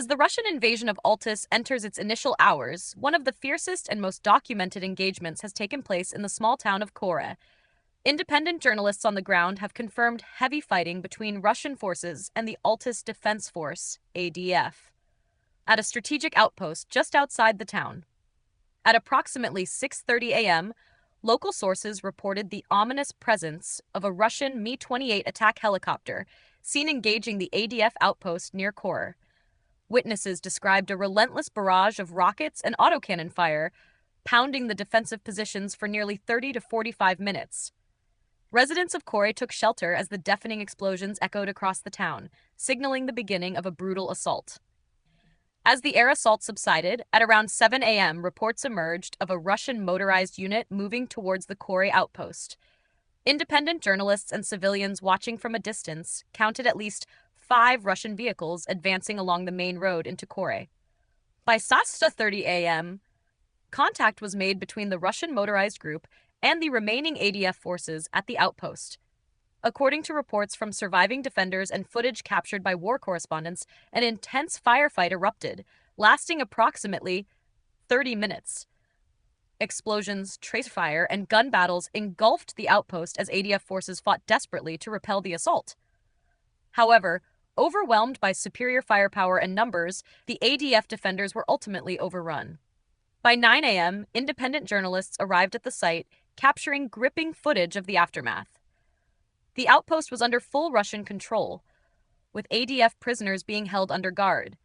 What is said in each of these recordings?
As the Russian invasion of Altus enters its initial hours, one of the fiercest and most documented engagements has taken place in the small town of Kore. Independent journalists on the ground have confirmed heavy fighting between Russian forces and the Altus Defense Force, ADF, at a strategic outpost just outside the town. At approximately 6:30 a.m., local sources reported the ominous presence of a Russian Mi-28 attack helicopter seen engaging the ADF outpost near Kore. Witnesses described a relentless barrage of rockets and autocannon fire, pounding the defensive positions for nearly 30 to 45 minutes. Residents of Kore took shelter as the deafening explosions echoed across the town, signaling the beginning of a brutal assault. As the air assault subsided, at around 7 a.m., reports emerged of a Russian motorized unit moving towards the Kore outpost. Independent journalists and civilians watching from a distance counted at least 5 Russian vehicles advancing along the main road into Kore. By 6:30 a.m., contact was made between the Russian motorized group and the remaining ADF forces at the outpost. According to reports from surviving defenders and footage captured by war correspondents, an intense firefight erupted, lasting approximately 30 minutes. Explosions, trace fire, and gun battles engulfed the outpost as ADF forces fought desperately to repel the assault. However, overwhelmed by superior firepower and numbers, the ADF defenders were ultimately overrun. By 9 a.m., independent journalists arrived at the site, capturing gripping footage of the aftermath. The outpost was under full Russian control, with ADF prisoners being held under guard.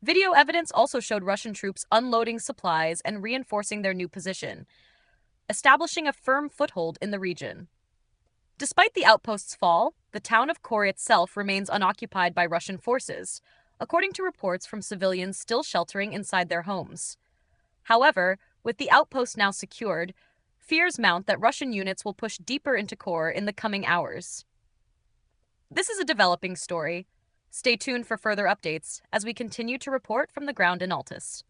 Video evidence also showed Russian troops unloading supplies and reinforcing their new position, establishing a firm foothold in the region. Despite the outpost's fall, the town of Kore itself remains unoccupied by Russian forces, according to reports from civilians still sheltering inside their homes. However, with the outpost now secured, fears mount that Russian units will push deeper into Kore in the coming hours. This is a developing story. Stay tuned for further updates as we continue to report from the ground in Altus.